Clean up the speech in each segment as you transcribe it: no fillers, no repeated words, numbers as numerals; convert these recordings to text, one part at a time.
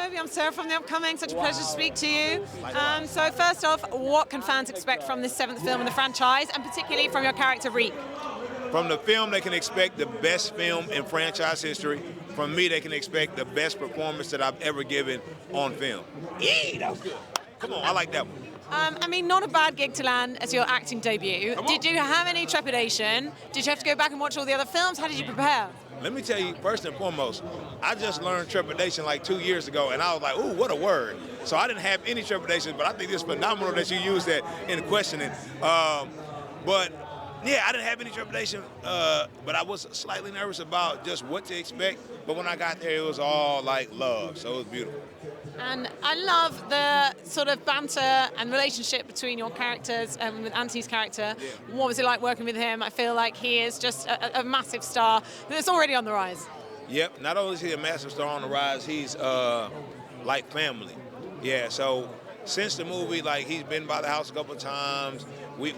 Toby. I'm Sarah from The Upcoming. Such a pleasure to speak to you. So first off, what can fans expect from this 7th film in the franchise, and particularly from your character, Reek? From the film, they can expect the best film in franchise history. From me, they can expect the best performance that I've ever given on film. Yee, that was good. Come on, I like that one. I mean, not a bad gig to land as your acting debut. Did you have any trepidation? Did you have to go back and watch all the other films? How did you prepare? Let me tell you, first and foremost, I just learned trepidation like 2 years ago, and I was like, ooh, what a word. So I didn't have any trepidation, but I think it's phenomenal that you used that in questioning. But yeah, I didn't have any trepidation, but I was slightly nervous about just what to expect. But when I got there, it was all like love, so it was beautiful. And I love the sort of banter and relationship between your characters and with Anthony's character. Yeah. What was it like working with him? I feel like he is just a massive star that's already on the rise. Yep, not only is he a massive star on the rise, he's like family. Yeah, so since the movie, like, he's been by the house a couple of times. We've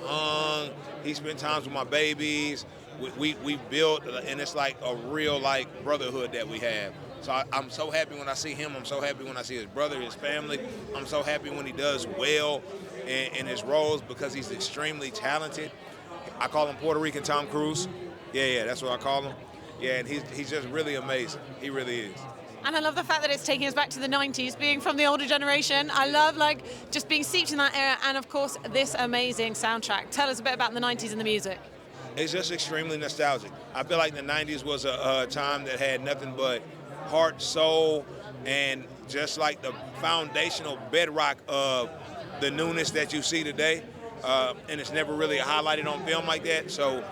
hung. He spent times with my babies. We built, and it's like a real like brotherhood that we have. So I'm so happy when I see him. I'm so happy when I see his brother, his family. I'm so happy when he does well in his roles because he's extremely talented. I call him Puerto Rican Tom Cruise. Yeah, that's what I call him. Yeah, and he's just really amazing. He really is. And I love the fact that it's taking us back to the 90s, being from the older generation. I love like just being steeped in that era, and of course this amazing soundtrack. Tell us a bit about the 90s and the music. It's just extremely nostalgic. I feel like the 90s was a time that had nothing but heart, soul, and just like the foundational bedrock of the newness that you see today. And it's never really highlighted on film like that. So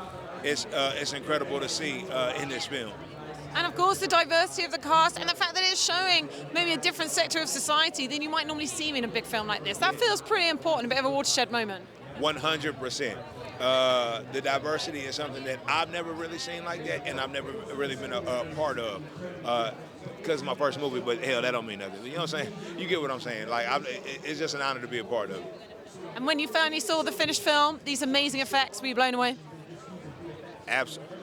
it's incredible to see in this film. And of course the diversity of the cast and the fact that it's showing maybe a different sector of society than you might normally see in a big film like this. That feels pretty important, a bit of a watershed moment. 100%. The diversity is something that I've never really seen like that, and I've never really been a part of because it's my first movie, but hell, that don't mean nothing. You know what I'm saying? You get what I'm saying. Like, it's just an honor to be a part of it. And when you finally saw the finished film, these amazing effects, were you blown away? Absolutely.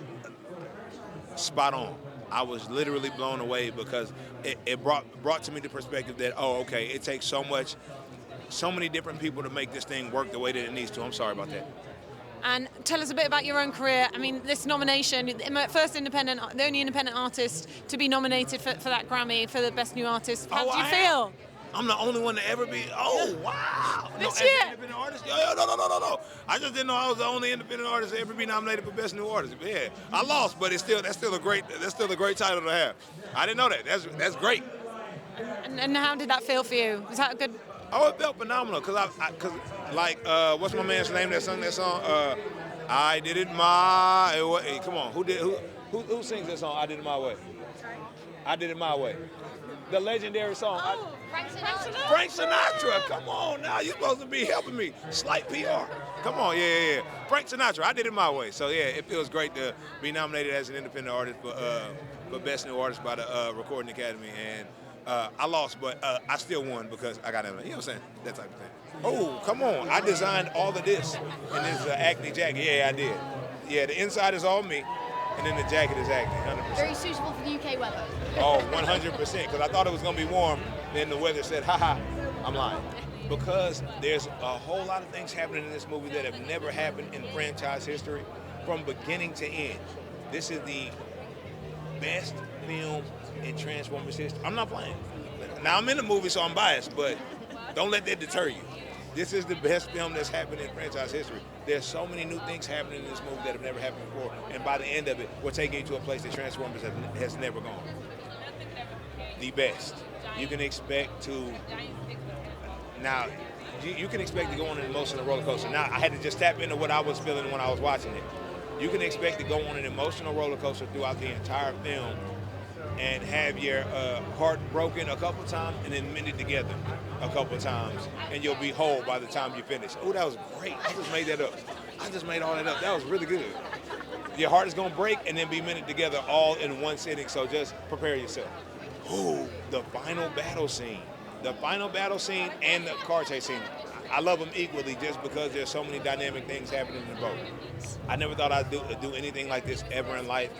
Spot on. I was literally blown away because it brought to me the perspective that, oh, okay, it takes so many different people to make this thing work the way that it needs to. I'm sorry about that. And tell us a bit about your own career. I mean, this nomination, the only independent artist to be nominated for that Grammy for the Best New Artist. How do you feel? I'm the only one to ever be. Oh, wow. This year? Independent artist? No. I just didn't know I was the only independent artist to ever be nominated for Best New Artist. But yeah, I lost, but that's still a great title to have. I didn't know that. That's great. And how did that feel for you? Was that a good? Oh, it felt phenomenal because what's my man's name that sung that song? I did it my way. Come on, who sings that song? I did it my way. I did it my way. The legendary song. Oh, Frank Sinatra. Frank Sinatra. Come on now, you're supposed to be helping me. Slight PR. Come on, yeah. Frank Sinatra. I did it my way. So yeah, it feels great to be nominated as an independent artist for Best New Artist by the Recording Academy, and I lost, but I still won because I got it. You know what I'm saying? That type of thing. Oh, come on. I designed all of this, and this is an Acne jacket. Yeah, I did. Yeah, the inside is all me, and then the jacket is Acne, 100%. Very suitable for the UK weather. Oh, 100%, because I thought it was going to be warm. Then the weather said, haha, I'm lying. Because there's a whole lot of things happening in this movie that have never happened in franchise history from beginning to end. This is the best film in Transformers history. I'm not playing. Now, I'm in the movie, so I'm biased, but don't let that deter you. This is the best film that's happened in franchise history. There's so many new things happening in this movie that have never happened before, and by the end of it, we're taking you to a place that Transformers has never gone. The best. You can expect to... Now, you can expect to go on an emotional roller coaster. Now, I had to just tap into what I was feeling when I was watching it. You can expect to go on an emotional roller coaster throughout the entire film and have your heart broken a couple times and then mended together a couple times, and you'll be whole by the time you finish. Oh, that was great. I just made that up. I just made all that up. That was really good. Your heart is going to break and then be mended together all in one sitting, so just prepare yourself. Oh, the final battle scene. The final battle scene and the car chase scene. I love them equally just because there's so many dynamic things happening in both. I never thought I'd do anything like this ever in life.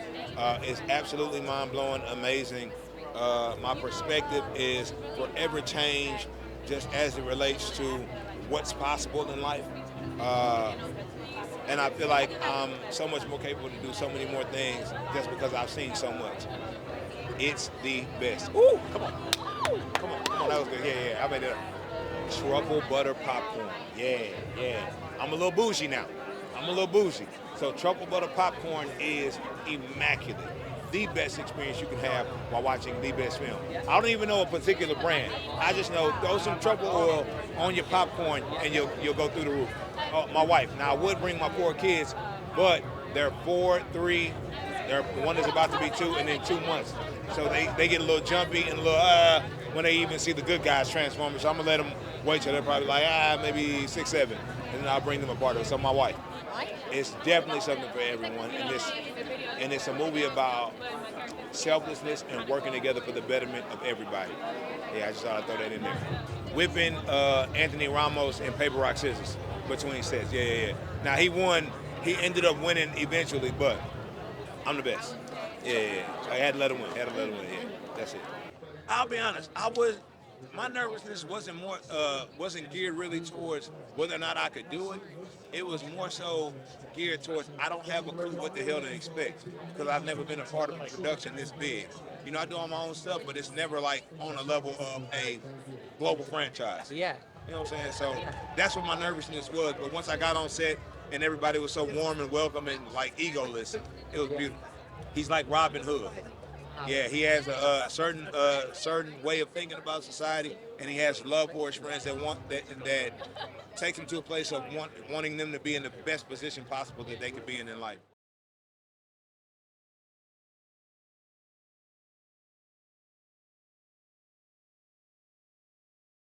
It's absolutely mind-blowing, amazing, My perspective is forever changed just as it relates to what's possible in life. And I feel like I'm so much more capable to do so many more things just because I've seen so much. It's the best. Ooh, come on. Ooh, come on, that was good. Yeah, I made it. Truffle butter popcorn. Yeah. I'm a little bougie now. So truffle butter popcorn is immaculate. The best experience you can have while watching the best film. I don't even know a particular brand. I just know throw some truffle oil on your popcorn and you'll go through the roof. My wife. Now I would bring my 4 kids, but they're 4, 3. One is about to be 2, and then 2 months. So they get a little jumpy and a little when they even see the good guys transforming. So I'm gonna let them wait till they're probably like maybe 6, 7, and then I'll bring them a part of it. So my wife. It's definitely something for everyone, and it's a movie about selflessness and working together for the betterment of everybody. Yeah, I just thought I'd throw that in there. Whipping Anthony Ramos in paper, rock, scissors between sets. Yeah. Now he won. He ended up winning eventually, but I'm the best. Yeah. I had to let him win. Yeah, that's it. I'll be honest. My nervousness wasn't geared really towards whether or not I could do it. It was more so geared towards I don't have a clue what the hell to expect because I've never been a part of a production this big. You know, I do all my own stuff, but it's never like on a level of a global franchise. Yeah. You know what I'm saying? So that's what my nervousness was. But once I got on set and everybody was so warm and welcome and like egoless, it was beautiful. He's like Robin Hood. Yeah, he has a certain way of thinking about society, and he has love for his friends that takes him to a place of wanting them to be in the best position possible that they could be in life.